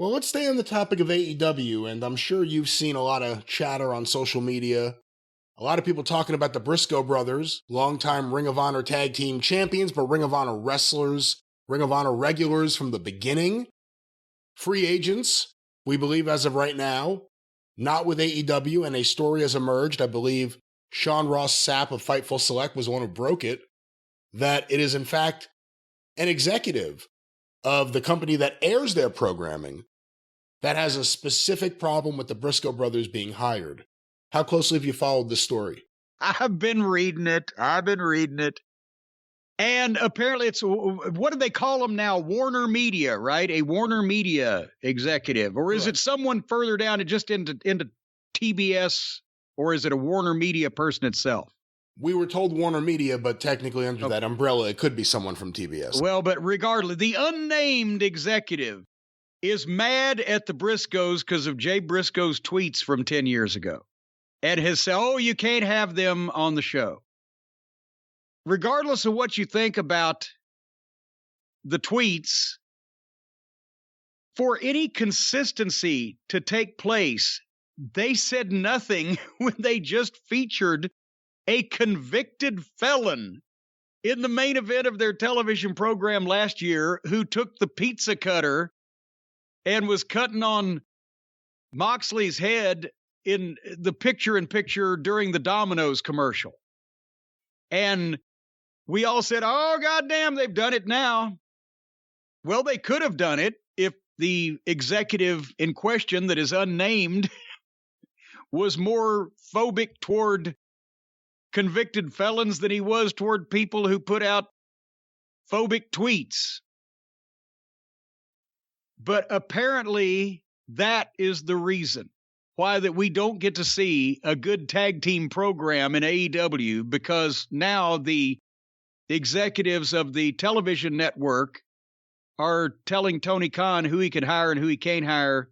Well, let's stay on the topic of AEW, and I'm sure you've seen a lot of chatter on social media. A lot of people talking about the Briscoe brothers, longtime Ring of Honor tag team champions, but Ring of Honor wrestlers, Ring of Honor regulars from the beginning. Free agents, we believe as of right now, not with AEW, and a story has emerged. I believe Sean Ross Sapp of Fightful Select was the one who broke it, that it is in fact an executive of the company that airs their programming that has a specific problem with the Briscoe brothers being hired. How closely have you followed this story? I've been reading it. And apparently it's, what do they call them now? Warner Media, right? A Warner Media executive. Or is it someone further down and just into TBS? Or is it a Warner Media person itself? We were told Warner Media, but technically under that umbrella, it could be someone from TBS. Well, but regardless, the unnamed executive is mad at the Briscoes because of Jay Briscoe's tweets from 10 years ago. And has said, you can't have them on the show. Regardless of what you think about the tweets, for any consistency to take place, they said nothing when they just featured a convicted felon in the main event of their television program last year who took the pizza cutter and was cutting on Moxley's head in the picture-in-picture during the Domino's commercial. And we all said, goddamn, they've done it now. Well, they could have done it if the executive in question that is unnamed was more phobic toward convicted felons than he was toward people who put out phobic tweets. But apparently that is the reason why that we don't get to see a good tag team program in AEW, because now the executives of the television network are telling Tony Khan who he can hire and who he can't hire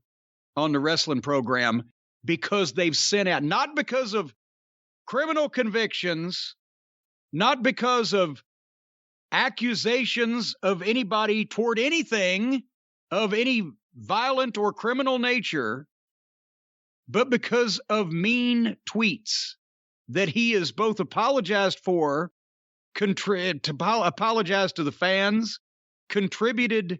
on the wrestling program, because they've sent out, not because of criminal convictions, not because of accusations of anybody toward anything of any violent or criminal nature, but because of mean tweets that he has both apologized for, apologized to the fans, contributed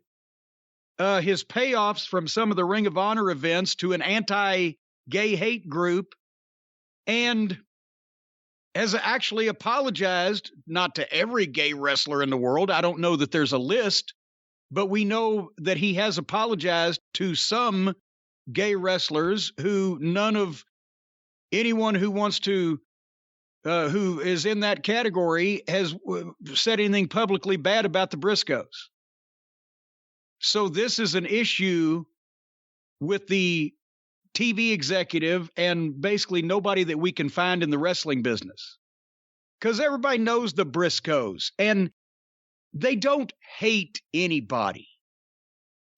his payoffs from some of the Ring of Honor events to an anti-gay hate group, and has actually apologized, not to every gay wrestler in the world. I don't know that there's a list, but we know that he has apologized to some gay wrestlers who none of anyone who wants to, who is in that category has said anything publicly bad about the Briscoes. So this is an issue with the TV executive and basically nobody that we can find in the wrestling business. Because everybody knows the Briscoes, and they don't hate anybody.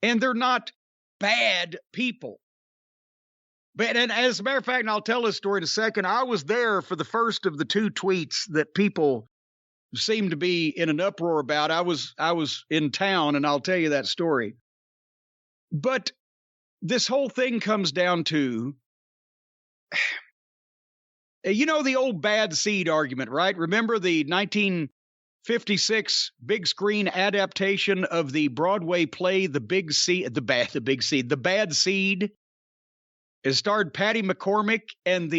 And they're not bad people. But, and as a matter of fact, and I'll tell this story in a second, I was there for the first of the two tweets that people seem to be in an uproar about. I was in town, and I'll tell you that story. But this whole thing comes down to, you know, the old bad seed argument, right? Remember the 1956 big screen adaptation of the Broadway play, The Bad Seed? It starred Patty McCormick, and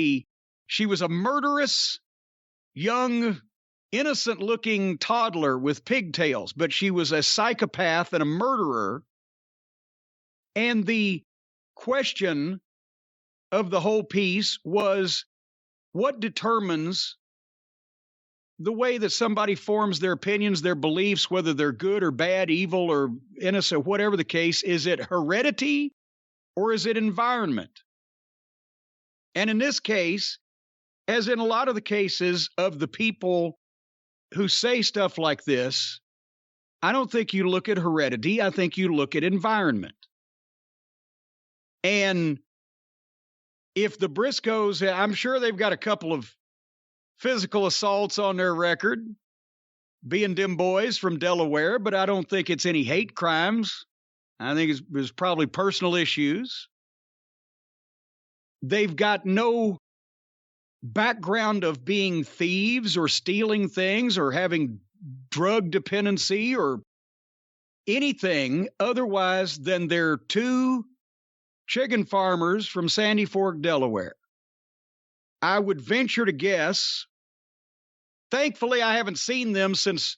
she was a murderous, young, innocent-looking toddler with pigtails, but she was a psychopath and a murderer. And the question of the whole piece was, what determines the way that somebody forms their opinions, their beliefs, whether they're good or bad, evil or innocent, whatever the case? Is it heredity or is it environment? And in this case, as in a lot of the cases of the people who say stuff like this, I don't think you look at heredity. I think you look at environment. And if the Briscoes, I'm sure they've got a couple of physical assaults on their record, being them boys from Delaware, but I don't think it's any hate crimes. I think it's probably personal issues. They've got no background of being thieves or stealing things or having drug dependency or anything otherwise than they're two chicken farmers from Sandy Fork, Delaware. I would venture to guess, thankfully I haven't seen them since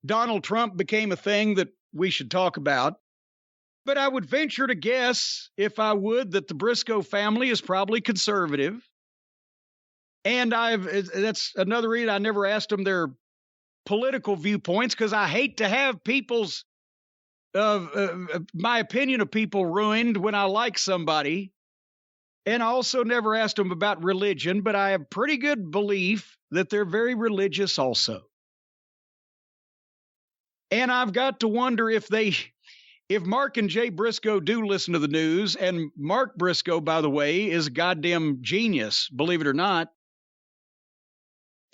Donald Trump became a thing that we should talk about, but I would venture to guess, if I would, that the Briscoe family is probably conservative. And that's another reason I never asked them their political viewpoints, because I hate to have people's my opinion of people ruined when I like somebody. And I also never asked them about religion, but I have pretty good belief that they're very religious also. And I've got to wonder if Mark and Jay Briscoe do listen to the news, and Mark Briscoe, by the way, is a goddamn genius, believe it or not.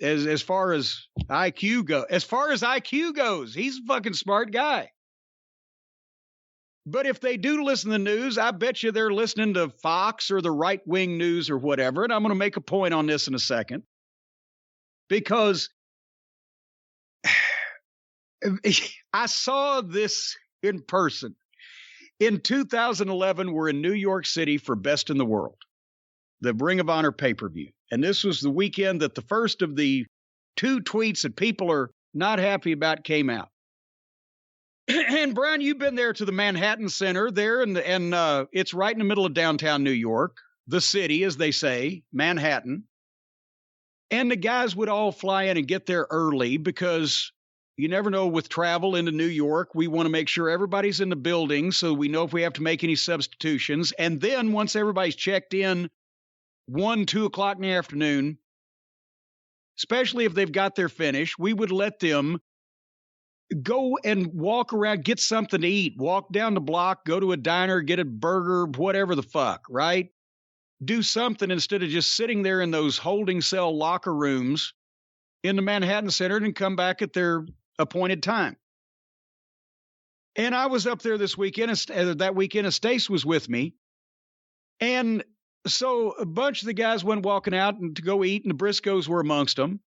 As far as IQ goes, he's a fucking smart guy. But if they do listen to the news, I bet you they're listening to Fox or the right-wing news or whatever. And I'm going to make a point on this in a second. Because I saw this in person. In 2011, we're in New York City for Best in the World, the Ring of Honor pay-per-view. And this was the weekend that the first of the two tweets that people are not happy about came out. And Brian, you've been there to the Manhattan Center there, and it's right in the middle of downtown New York, the city, as they say, Manhattan. And the guys would all fly in and get there early because you never know with travel into New York. We want to make sure everybody's in the building so we know if we have to make any substitutions. And then once everybody's checked in 1, 2 o'clock in the afternoon, especially if they've got their finish, we would let them go and walk around, get something to eat, walk down the block, go to a diner, get a burger, whatever the fuck, right? Do something instead of just sitting there in those holding cell locker rooms in the Manhattan Center and come back at their appointed time. And I was up there this weekend, that weekend, and Stace was with me. And so a bunch of the guys went walking out and to go eat, and the Briscoes were amongst them.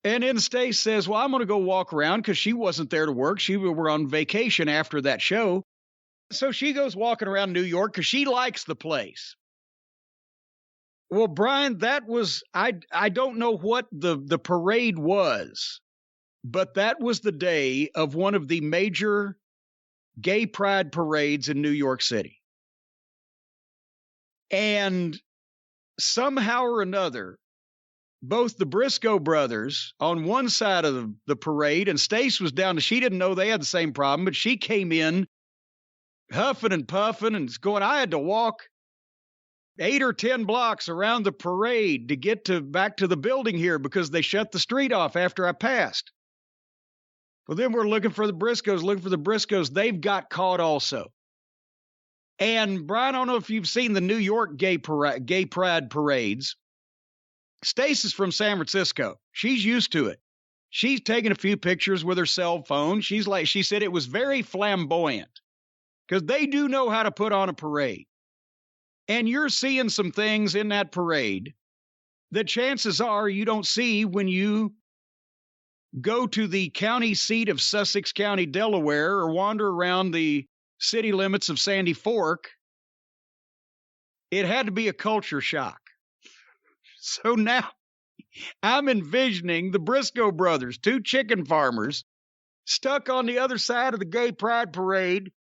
And then Stace says, well, I'm going to go walk around because she wasn't there to work. She were on vacation after that show. So she goes walking around New York because she likes the place. Well, Brian, that was, I don't know what the parade was, but that was the day of one of the major gay pride parades in New York City. And somehow or another, both the Briscoe brothers on one side of the parade, and Stace was down, she didn't know they had the same problem, but she came in huffing and puffing and going, I had to walk 8 or 10 blocks around the parade to get back to the building here because they shut the street off after I passed. Well, then we're looking for the Briscoes. They've got caught also. And Brian, I don't know if you've seen the New York gay pride parades. Stace is from San Francisco. She's used to it. She's taken a few pictures with her cell phone. She said it was very flamboyant because they do know how to put on a parade. And you're seeing some things in that parade that chances are you don't see when you go to the county seat of Sussex County, Delaware, or wander around the city limits of Sandy Fork. It had to be a culture shock. So now I'm envisioning the Briscoe brothers, two chicken farmers, stuck on the other side of the gay pride parade,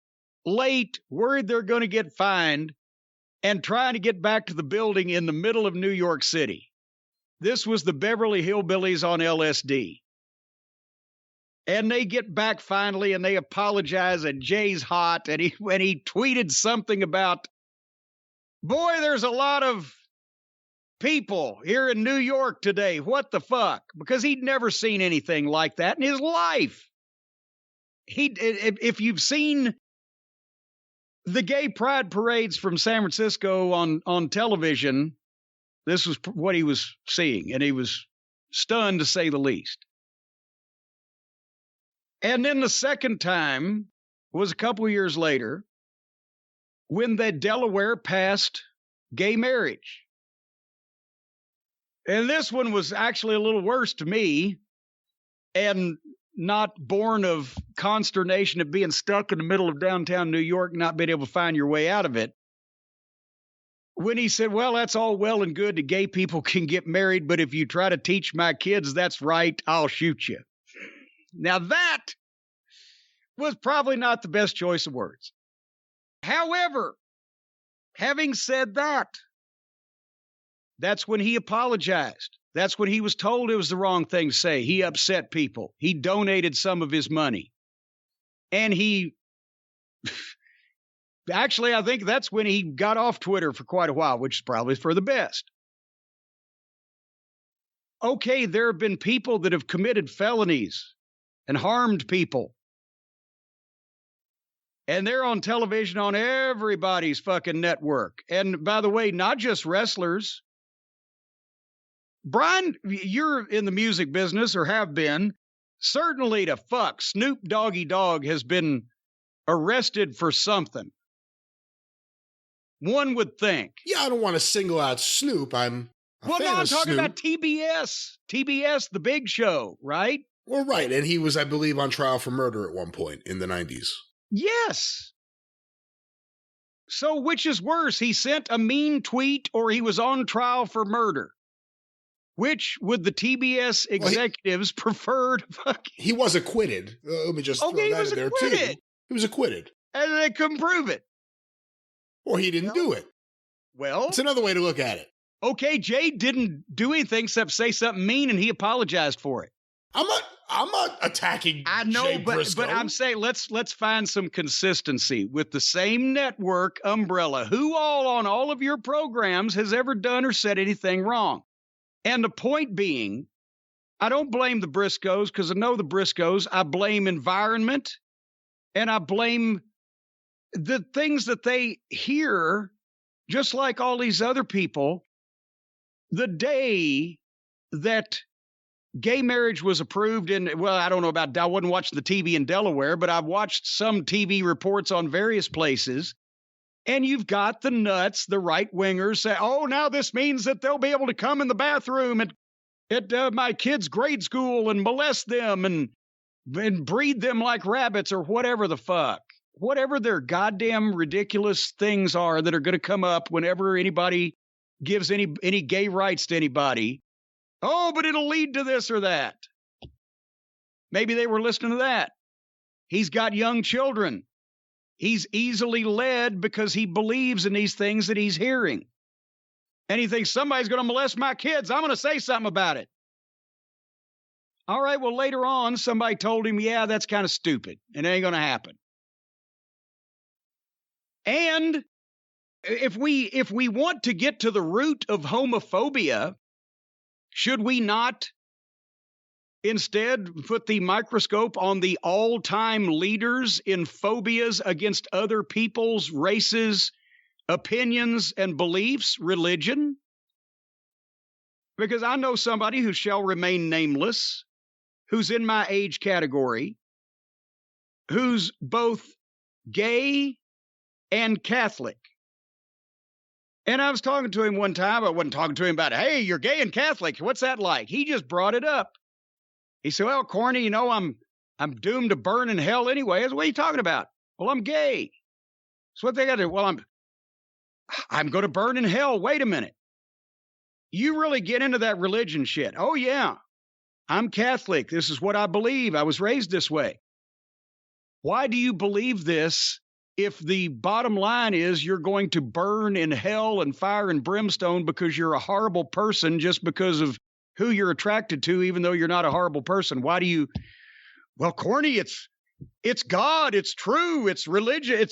late, worried they're going to get fined, and trying to get back to the building in the middle of New York City. This was the Beverly Hillbillies on LSD. And they get back finally, and they apologize, and Jay's hot, and he tweeted something about, boy, there's a lot of people here in New York today. What the fuck? Because he'd never seen anything like that in his life. If you've seen the gay pride parades from San Francisco on television, this was what he was seeing, and he was stunned to say the least. And then the second time was a couple of years later when the Delaware passed gay marriage. And this one was actually a little worse to me, and not born of consternation of being stuck in the middle of downtown New York, not being able to find your way out of it. When he said, well, that's all well and good that gay people can get married, but if you try to teach my kids that's right, I'll shoot you. Now that was probably not the best choice of words. However, having said that, that's when he apologized. That's when he was told it was the wrong thing to say. He upset people. He donated some of his money. And he, actually, I think that's when he got off Twitter for quite a while, which is probably for the best. Okay, there have been people that have committed felonies and harmed people. And they're on television on everybody's fucking network. And by the way, not just wrestlers. Brian, you're in the music business or have been. Certainly to fuck, Snoop Doggy Dogg has been arrested for something. One would think. Yeah, I don't want to single out Snoop. I'm talking Snoop. about TBS. TBS, the big show, right? Well, right. And he was, I believe, on trial for murder at one point in the 90s. Yes. So which is worse? He sent a mean tweet or he was on trial for murder? Which would the TBS executives prefer to fuck? He was acquitted. Let me just throw that in there, too. He was acquitted. And they couldn't prove it. Or he didn't do it. Well, it's another way to look at it. Okay, Jay didn't do anything except say something mean, and he apologized for it. I'm not attacking. I know, Jay Briscoe. but I'm saying let's find some consistency with the same network umbrella. Who all on all of your programs has ever done or said anything wrong? And the point being, I don't blame the Briscoes because I know the Briscoes. I blame environment, and I blame the things that they hear, just like all these other people. The day that gay marriage was approved I don't know about, I wasn't watching the TV in Delaware, but I've watched some TV reports on various places. And you've got the nuts, the right-wingers say, oh, now this means that they'll be able to come in the bathroom at my kids' grade school and molest them and breed them like rabbits or whatever the fuck. Whatever their goddamn ridiculous things are that are going to come up whenever anybody gives any gay rights to anybody. Oh, but it'll lead to this or that. Maybe they were listening to that. He's got young children. He's easily led because he believes in these things that he's hearing. And he thinks somebody's going to molest my kids. I'm going to say something about it. All right, well, later on, somebody told him, yeah, that's kind of stupid. And it ain't going to happen. And if we want to get to the root of homophobia, should we not instead put the microscope on the all-time leaders in phobias against other people's races, opinions, and beliefs, religion? Because I know somebody who shall remain nameless, who's in my age category, who's both gay and Catholic. And I was talking to him one time. I wasn't talking to him about, hey, you're gay and Catholic. What's that like? He just brought it up. He said, well, Corny, I'm doomed to burn in hell anyway. I said, what are you talking about? Well, I'm gay. So what they got to do? Well, I'm going to burn in hell. Wait a minute. You really get into that religion shit. Oh, yeah. I'm Catholic. This is what I believe. I was raised this way. Why do you believe this if the bottom line is you're going to burn in hell and fire and brimstone because you're a horrible person just because of who you're attracted to, even though you're not a horrible person? Why do you? Well, Corny, it's God, it's true, it's religion,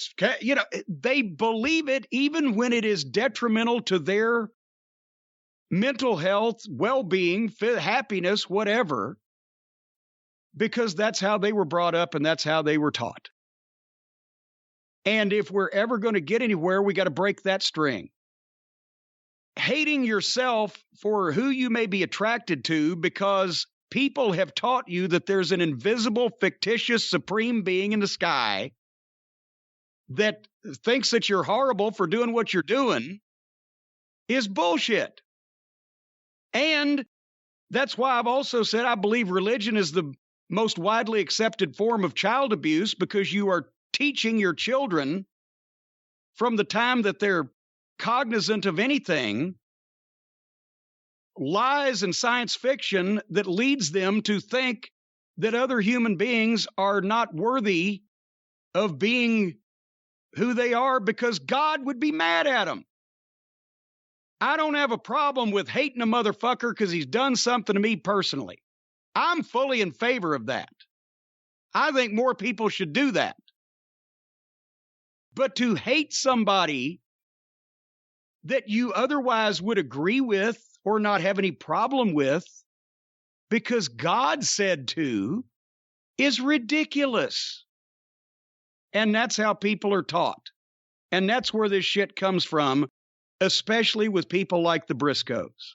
they believe it even when it is detrimental to their mental health, well-being, happiness, whatever, because that's how they were brought up and that's how they were taught. And if we're ever going to get anywhere, we got to break that string. Hating yourself for who you may be attracted to because people have taught you that there's an invisible, fictitious, supreme being in the sky that thinks that you're horrible for doing what you're doing is bullshit. And that's why I've also said I believe religion is the most widely accepted form of child abuse, because you are teaching your children from the time that they're cognizant of anything lies and science fiction that leads them to think that other human beings are not worthy of being who they are because God would be mad at them. I don't have a problem with hating a motherfucker because he's done something to me personally. I'm fully in favor of that. I think more people should do that. But to hate somebody that you otherwise would agree with or not have any problem with because God said to is ridiculous. And that's how people are taught. And that's where this shit comes from, especially with people like the Briscoes.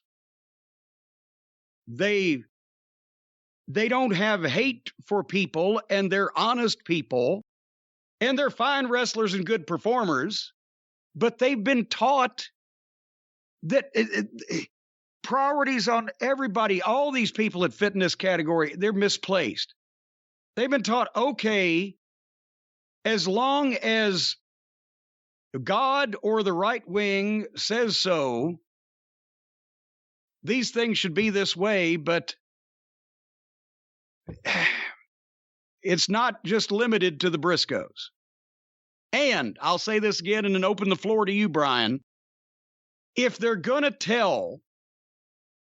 They don't have hate for people, and they're honest people, and they're fine wrestlers and good performers, but they've been taught that priorities on everybody, all these people that fit in this category, they're misplaced. They've been taught, okay, as long as God or the right wing says so, these things should be this way, but it's not just limited to the Briscoes. And I'll say this again and then open the floor to you, Brian. If they're going to tell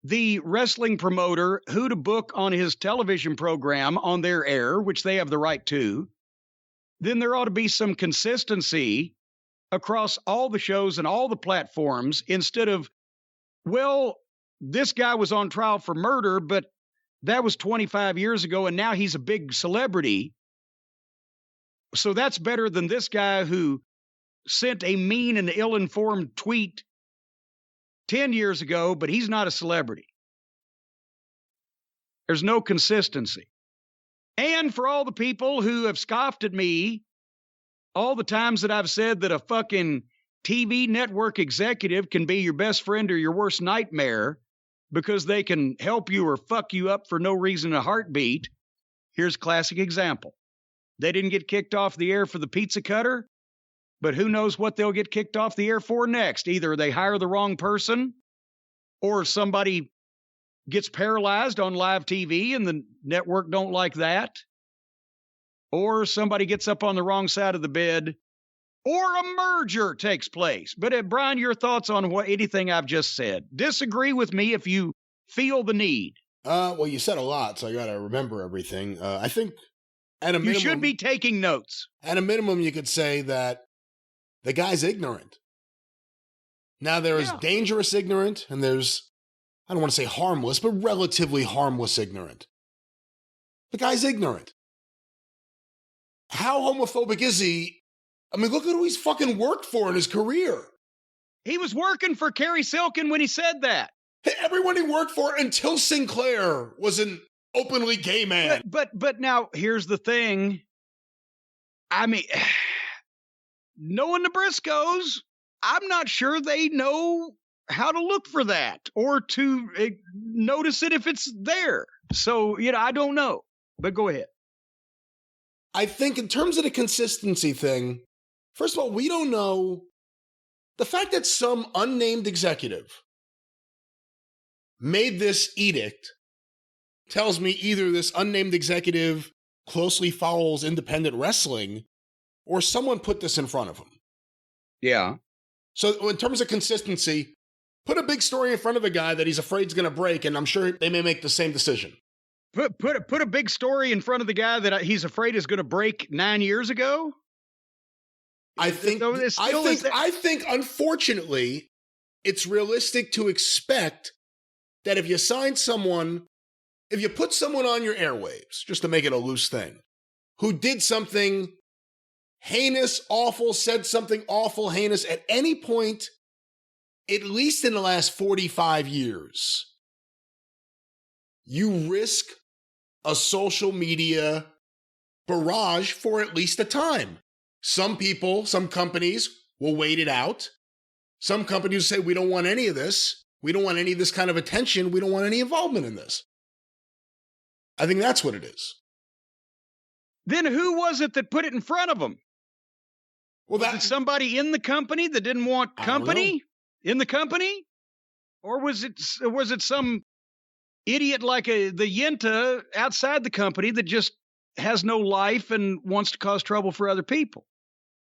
the wrestling promoter who to book on his television program on their air, which they have the right to, then there ought to be some consistency across all the shows and all the platforms instead of, well, this guy was on trial for murder, but that was 25 years ago, and now he's a big celebrity. So that's better than this guy who sent a mean and ill-informed tweet 10 years ago, but he's not a celebrity. There's no consistency. And for all the people who have scoffed at me all the times that I've said that a fucking TV network executive can be your best friend or your worst nightmare because they can help you or fuck you up for no reason in a heartbeat, here's a classic example. They didn't get kicked off the air for the pizza cutter, but who knows what they'll get kicked off the air for next. Either they hire the wrong person or somebody gets paralyzed on live TV and the network don't like that. Or somebody gets up on the wrong side of the bed, or a merger takes place. But Brian, your thoughts on anything I've just said? Disagree with me if you feel the need. Well, you said a lot, so I got to remember everything. I think at a minimum, you should be taking notes. At a minimum, you could say that the guy's ignorant. Now, there is dangerous ignorant, and there's, I don't want to say harmless, but relatively harmless ignorant. The guy's ignorant. How homophobic is he? I mean, look at who he's fucking worked for in his career. He was working for Carrie Silkin when he said that. Everyone he worked for until Sinclair was an openly gay man. But now, here's the thing. I mean, knowing the Briscoes, I'm not sure they know how to look for that or to notice it if it's there. So, I don't know. But go ahead. I think in terms of the consistency thing, first of all, we don't know the fact that some unnamed executive made this edict tells me either this unnamed executive closely follows independent wrestling or someone put this in front of him. Yeah. So in terms of consistency, put a big story in front of a guy that he's afraid is going to break, and I'm sure they may make the same decision. Put a big story in front of the guy that he's afraid is going to break 9 years ago. I think unfortunately, it's realistic to expect that if you sign someone, if you put someone on your airwaves, just to make it a loose thing, who did something heinous, awful, said something awful, heinous at any point, at least in the last 45 years, you risk a social media barrage for at least a time. Some people, some companies will wait it out. Some companies say, we don't want any of this. We don't want any of this kind of attention. We don't want any involvement in this. I think that's what it is. Then who was it that put it in front of them? Well, was it somebody in the company that didn't want company in the company? Or was it some idiot like the Yenta outside the company that just has no life and wants to cause trouble for other people?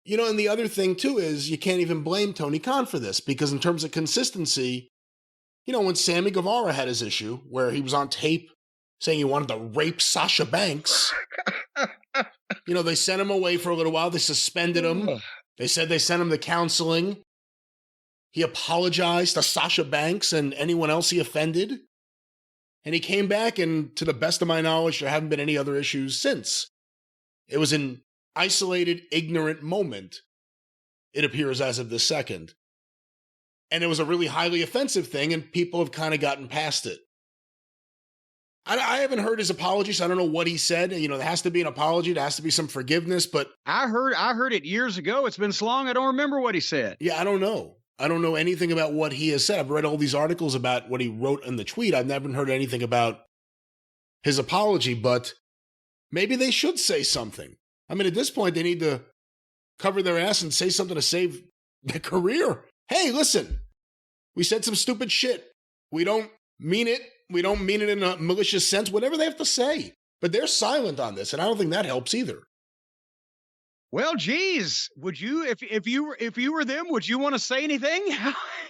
You know, and the other thing, too, is you can't even blame Tony Khan for this, because in terms of consistency, you know, when Sammy Guevara had his issue where he was on tape saying he wanted to rape Sasha Banks, you know, they sent him away for a little while. They suspended him. They said they sent him to counseling. He apologized to Sasha Banks and anyone else he offended. And he came back, and to the best of my knowledge, there haven't been any other issues since. It was an isolated, ignorant moment, it appears, as of this second. And it was a really highly offensive thing, and people have kind of gotten past it. I haven't heard his apology, so I don't know what he said. You know, there has to be an apology. There has to be some forgiveness, but... I heard it years ago. It's been so long, I don't remember what he said. Yeah, I don't know. I don't know anything about what he has said. I've read all these articles about what he wrote in the tweet. I've never heard anything about his apology, but maybe they should say something. I mean, at this point, they need to cover their ass and say something to save their career. Hey, listen, we said some stupid shit. We don't mean it. We don't mean it in a malicious sense, whatever they have to say. But they're silent on this, and I don't think that helps either. Well, geez, would you, if you were them, would you want to say anything?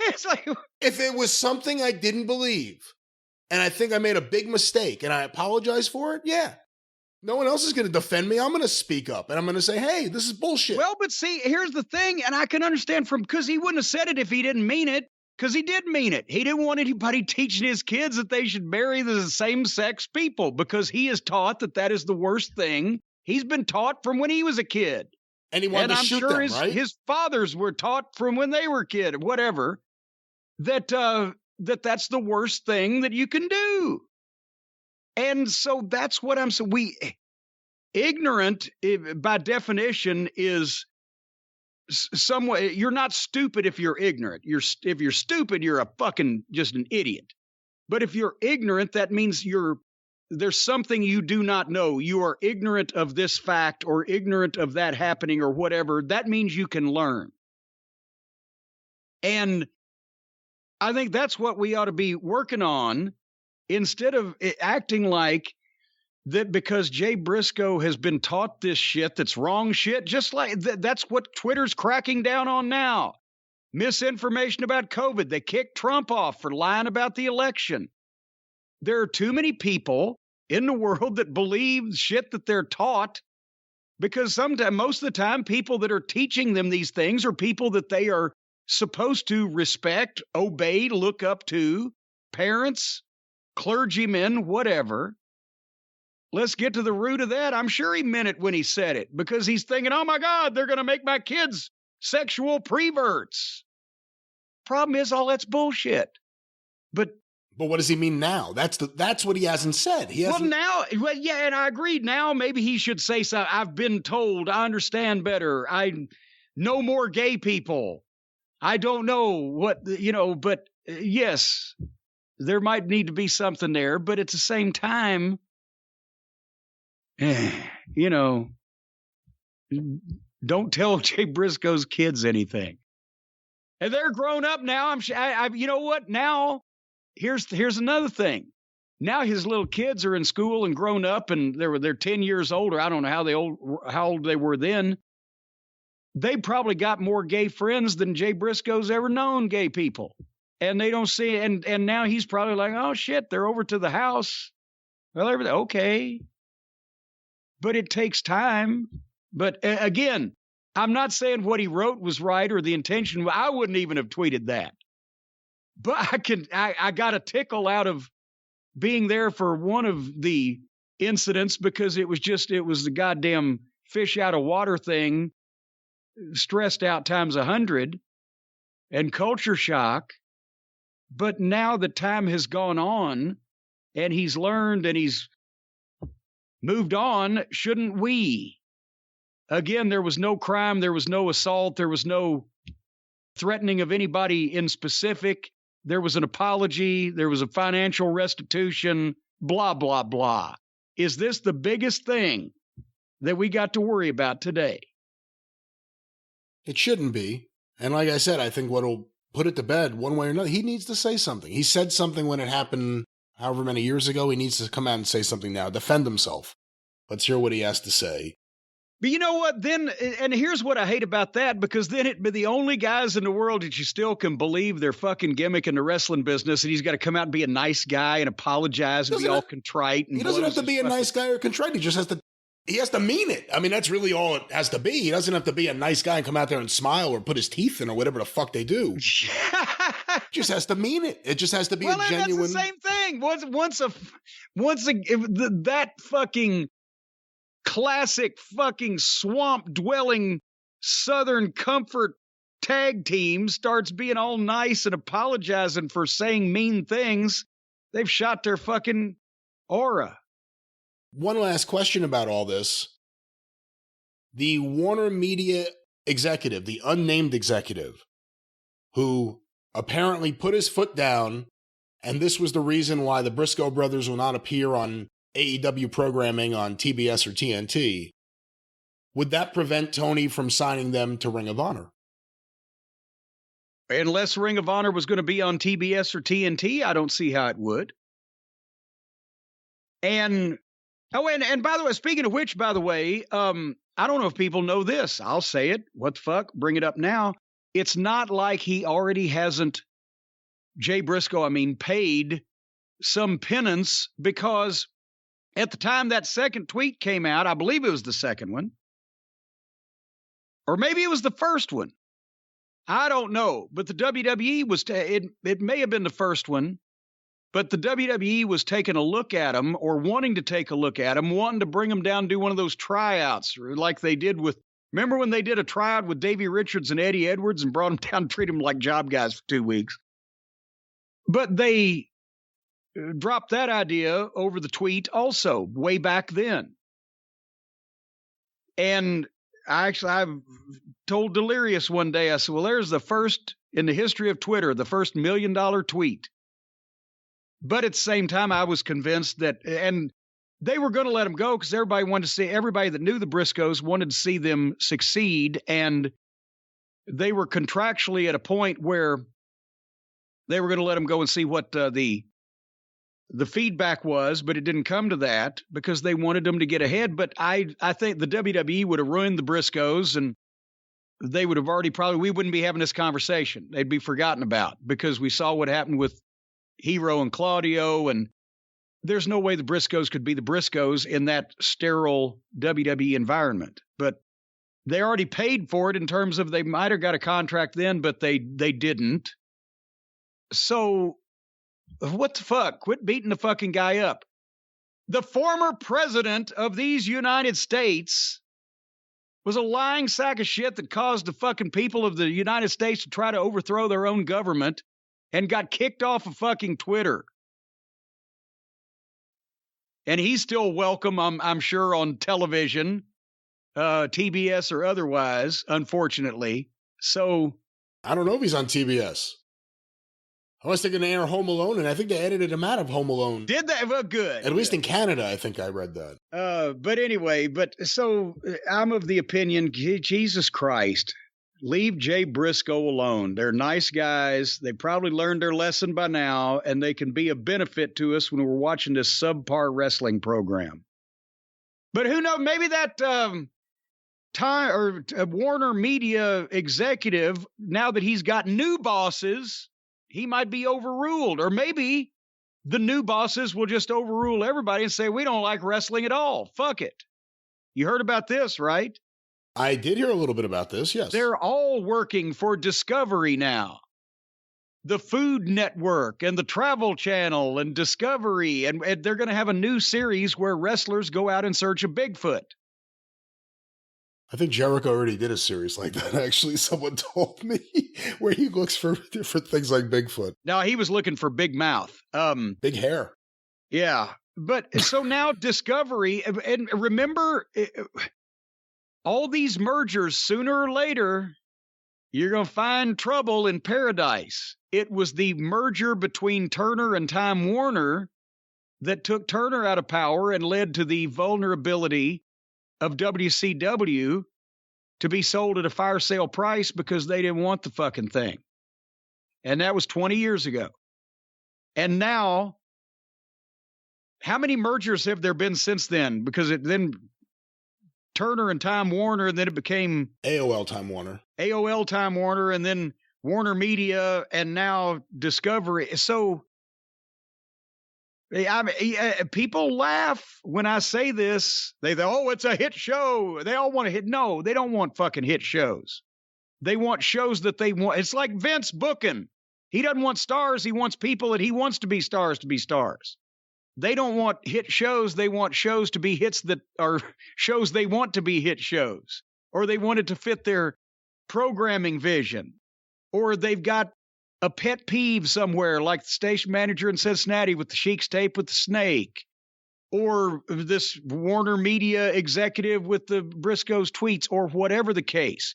It's like, if it was something I didn't believe, and I think I made a big mistake, and I apologize for it, yeah. No one else is going to defend me. I'm going to speak up, and I'm going to say, hey, this is bullshit. Well, but see, here's the thing, and I can understand because he wouldn't have said it if he didn't mean it, because he did mean it. He didn't want anybody teaching his kids that they should marry the same-sex people, because he is taught that is the worst thing. He's been taught from when he was a kid. And he wanted to shoot them, right? His fathers were taught from when they were a kid, whatever, that's the worst thing that you can do. And so that's what I'm saying. Ignorant, by definition, is some way. You're not stupid if you're ignorant. If you're stupid, you're a fucking just an idiot. But if you're ignorant, that means there's something you do not know. You are ignorant of this fact or ignorant of that happening or whatever. That means you can learn. And I think that's what we ought to be working on, instead of acting like that because Jay Briscoe has been taught this shit that's wrong shit, just like that's what Twitter's cracking down on now. Misinformation about COVID. They kicked Trump off for lying about the election. There are too many people in the world that believe shit that they're taught, because most of the time, people that are teaching them these things are people that they are supposed to respect, obey, look up to, parents, clergymen, whatever. Let's get to the root of that. I'm sure he meant it when he said it, because he's thinking, oh my God, they're going to make my kids sexual preverts. Problem is, all that's bullshit. But what does he mean now? That's what he hasn't said. Well, yeah, and I agreed. Now maybe he should say something. I've been told. I understand better. I know more gay people. I don't know what, but yes, there might need to be something there. But at the same time, don't tell Jay Briscoe's kids anything. And they're grown up now. I'm sure. You know what? Now, here's another thing. Now his little kids are in school and grown up, and they're 10 years older. I don't know how old they were then. They probably got more gay friends than Jay Briscoe's ever known gay people. And they don't see, and now he's probably like, oh shit, they're over to the house. Well, everything okay. But it takes time. But again, I'm not saying what he wrote was right or the intention. I wouldn't even have tweeted that. But I got a tickle out of being there for one of the incidents, because it was the goddamn fish out of water thing, stressed out times 100, and culture shock. But now the time has gone on, and he's learned and he's moved on. Shouldn't we Again, there was no crime. There was no assault. There was no threatening of anybody in specific. There was an apology. There was a financial restitution, blah, blah, blah. Is this the biggest thing that we got to worry about today? It shouldn't be. And like I said, I think what'll put it to bed one way or another, he needs to say something. He said something when it happened however many years ago. He needs to come out and say something now, defend himself. Let's hear what he has to say. But you know what? Then, and here's what I hate about that, because then it'd be the only guys in the world that you still can believe their fucking gimmick in the wrestling business, and he's got to come out and be a nice guy and apologize and be all contrite. And he doesn't have to be a nice guy or contrite. He just has to. He has to mean it. I mean, that's really all it has to be. He doesn't have to be a nice guy and come out there and smile or put his teeth in or whatever the fuck they do. Just has to mean it. It just has to be a genuine. That's the same thing. That fucking classic fucking swamp dwelling Southern Comfort tag team starts being all nice and apologizing for saying mean things, they've shot their fucking aura. One last question about all this. The Warner Media executive, the unnamed executive, who apparently put his foot down, and this was the reason why the Briscoe brothers will not appear on AEW programming on TBS or TNT, would that prevent Tony from signing them to Ring of Honor? Unless Ring of Honor was going to be on TBS or TNT, I don't see how it would. And by the way, speaking of which, by the way, I don't know if people know this. I'll say it. What the fuck? Bring it up now. It's not like he already hasn't, Jay Briscoe, paid some penance, because at the time that second tweet came out, I believe it was the second one, or maybe it was the first one. I don't know, but the WWE was, it may have been the first one, but the WWE was taking a look at him, or wanting to take a look at him, wanting to bring him down, do one of those tryouts like they did with, remember when they did a tryout with Davey Richards and Eddie Edwards and brought him down, treat them like job guys for 2 weeks. But they dropped that idea over the tweet also way back then. And I told Delirious one day, I said, well, there's the first in the history of Twitter, the first $1 million tweet. But at the same time, I was convinced that, and they were going to let him go because everybody wanted to see, everybody that knew the Briscoes wanted to see them succeed. And they were contractually at a point where they were going to let him go and see what the feedback was, but it didn't come to that because they wanted them to get ahead. But I think the WWE would have ruined the Briscoes, and they would have already we wouldn't be having this conversation. They'd be forgotten about because we saw what happened with Hero and Claudio, and there's no way the Briscoes could be the Briscoes in that sterile WWE environment. But they already paid for it in terms of they might have got a contract then, but they didn't. So what the fuck? Quit beating the fucking guy up. The former president of these United States was a lying sack of shit that caused the fucking people of the United States to try to overthrow their own government and got kicked off of fucking Twitter. And he's still welcome, I'm sure, on television, TBS or otherwise, unfortunately. So I don't know if he's on TBS. I was thinking they air Home Alone, and I think they edited him out of Home Alone. Did they? Well, good. At least in Canada, I think I read that. But anyway, so I'm of the opinion, Jesus Christ, leave Jay Briscoe alone. They're nice guys. They probably learned their lesson by now, and they can be a benefit to us when we're watching this subpar wrestling program. But who knows? Maybe that Warner Media executive, now that he's got new bosses, he might be overruled. Or maybe the new bosses will just overrule everybody and say, we don't like wrestling at all. Fuck it. You heard about this, right? I did hear a little bit about this, yes. They're all working for Discovery now. The Food Network and the Travel Channel and Discovery. And they're going to have a new series where wrestlers go out in search of Bigfoot. I think Jericho already did a series like that, actually. Someone told me, where he looks for different things like Bigfoot. No, he was looking for big mouth. Big hair. Yeah. But so now Discovery, and remember, all these mergers, sooner or later, you're going to find trouble in paradise. It was the merger between Turner and Time Warner that took Turner out of power and led to the vulnerability of WCW to be sold at a fire sale price because they didn't want the fucking thing. And that was 20 years ago. And now, how many mergers have there been since then? Because it then Turner and Time Warner, and then it became AOL Time Warner. AOL Time Warner, and then Warner Media, and now Discovery. So people laugh when I say this. They say, oh, it's a hit show. They all want to hit. No, they don't want fucking hit shows. They want shows that they want. It's like Vince booking. He doesn't want stars. He wants people that he wants to be stars to be stars. They don't want hit shows. They want shows to be hits that are shows they want to be hit shows. Or they want it to fit their programming vision. Or they've got a pet peeve somewhere, like the station manager in Cincinnati with the Sheik's tape with the snake. Or this Warner Media executive with the Briscoes tweets, or whatever the case.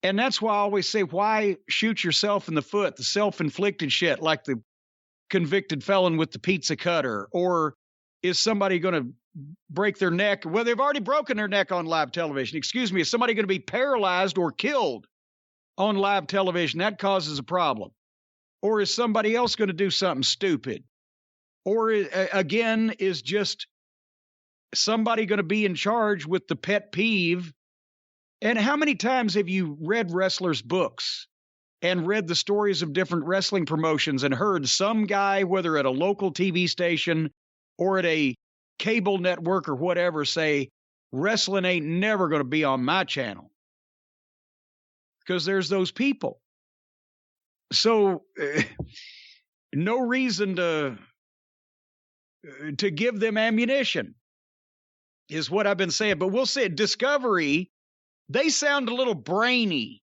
And that's why I always say, why shoot yourself in the foot, the self-inflicted shit, like the convicted felon with the pizza cutter? Or is somebody going to break their neck? Well, they've already broken their neck on live television. Excuse me, is somebody going to be paralyzed or killed on live television? That causes a problem. Or is somebody else going to do something stupid? Or again, is just somebody going to be in charge with the pet peeve? And how many times have you read wrestlers' books and read the stories of different wrestling promotions and heard some guy, whether at a local TV station or at a cable network or whatever, say, wrestling ain't never going to be on my channel? Because there's those people. So no reason to give them ammunition is what I've been saying. But we'll see. Discovery, they sound a little brainy,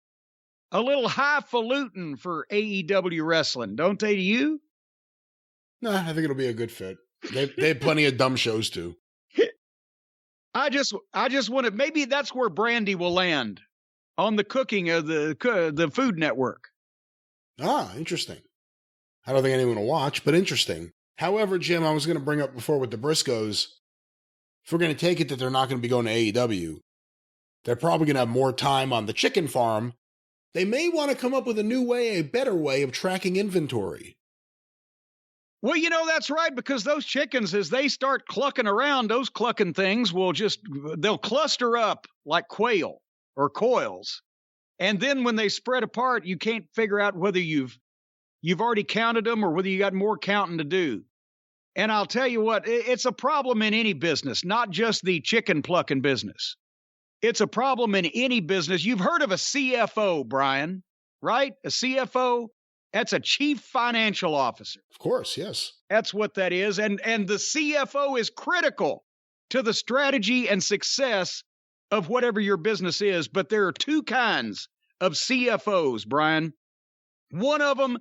a little highfalutin for AEW wrestling, don't they to you? No, I think it'll be a good fit. They have plenty of dumb shows too. I just want to, maybe that's where Brandy will land, on the cooking of the Food Network. Ah, interesting. I don't think anyone will watch, but interesting. However, Jim, I was going to bring up before with the Briscoes, if we're going to take it that they're not going to be going to AEW, they're probably going to have more time on the chicken farm. They may want to come up with a new way, a better way of tracking inventory. Well, you know, that's right, because those chickens, as they start clucking around, those clucking things they'll cluster up like quail or coils. And then when they spread apart, you can't figure out whether you've already counted them or whether you got more counting to do. And I'll tell you what, it's a problem in any business, not just the chicken plucking business. It's a problem in any business. You've heard of a CFO, Brian, right? A CFO, that's a chief financial officer. Of course, yes. That's what that is. And the CFO is critical to the strategy and success of whatever your business is. But there are two kinds of CFOs, Brian. One of them,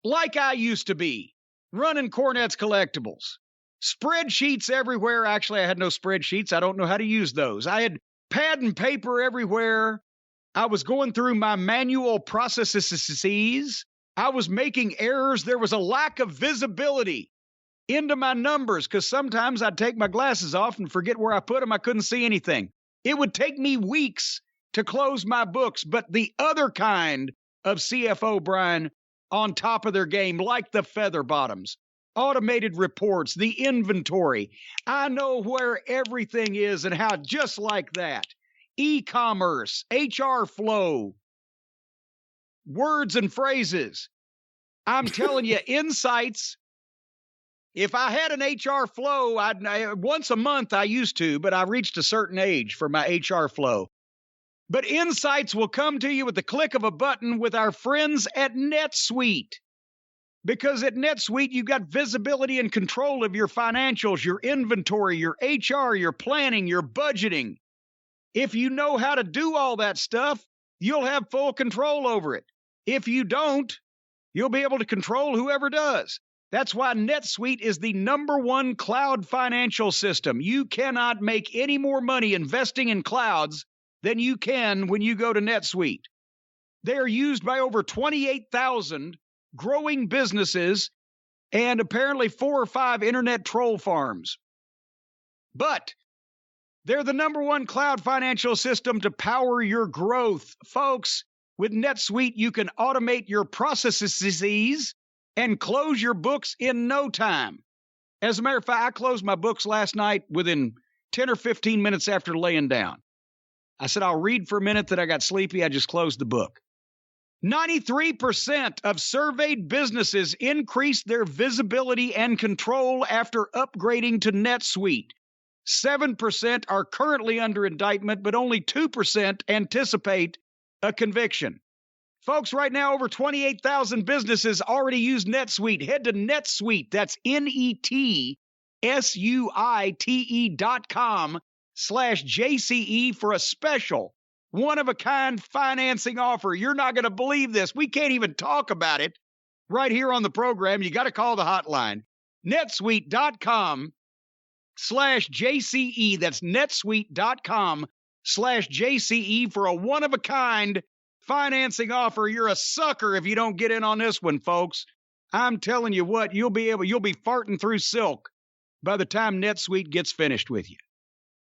like I used to be, running Cornette's Collectibles. Spreadsheets everywhere. Actually, I had no spreadsheets. I don't know how to use those. I had pad and paper everywhere. I was going through my manual processes. I was making errors. There was a lack of visibility into my numbers because sometimes I'd take my glasses off and forget where I put them. I couldn't see anything. It would take me weeks to close my books. But the other kind of CFO, Brian, on top of their game, like the feather bottoms, automated reports, the inventory. I know where everything is and how, just like that. E-commerce, HR flow, words and phrases. I'm telling you, insights. If I had an HR flow, once a month I used to, but I reached a certain age for my HR flow. But insights will come to you with the click of a button with our friends at NetSuite. Because at NetSuite, you've got visibility and control of your financials, your inventory, your HR, your planning, your budgeting. If you know how to do all that stuff, you'll have full control over it. If you don't, you'll be able to control whoever does. That's why NetSuite is the #1 cloud financial system. You cannot make any more money investing in clouds than you can when you go to NetSuite. They are used by over 28,000 growing businesses and apparently 4 or 5 internet troll farms. But they're the #1 cloud financial system to power your growth. Folks, with NetSuite, you can automate your processes and close your books in no time. As a matter of fact, I closed my books last night within 10 or 15 minutes after laying down. I said, I'll read for a minute, then I got sleepy. I just closed the book. 93% of surveyed businesses increased their visibility and control after upgrading to NetSuite. 7% are currently under indictment, but only 2% anticipate a conviction. Folks, right now, over 28,000 businesses already use NetSuite. Head to NetSuite, that's NetSuite.com/JCE for a special one-of-a-kind financing offer. You're not going to believe this. We can't even talk about it right here on the program. You got to call the hotline. NetSuite.com/JCE. That's NetSuite.com/JCE for a one-of-a-kind financing offer. You're a sucker if you don't get in on this one, folks. I'm telling you what, you'll be farting through silk by the time NetSuite gets finished with you.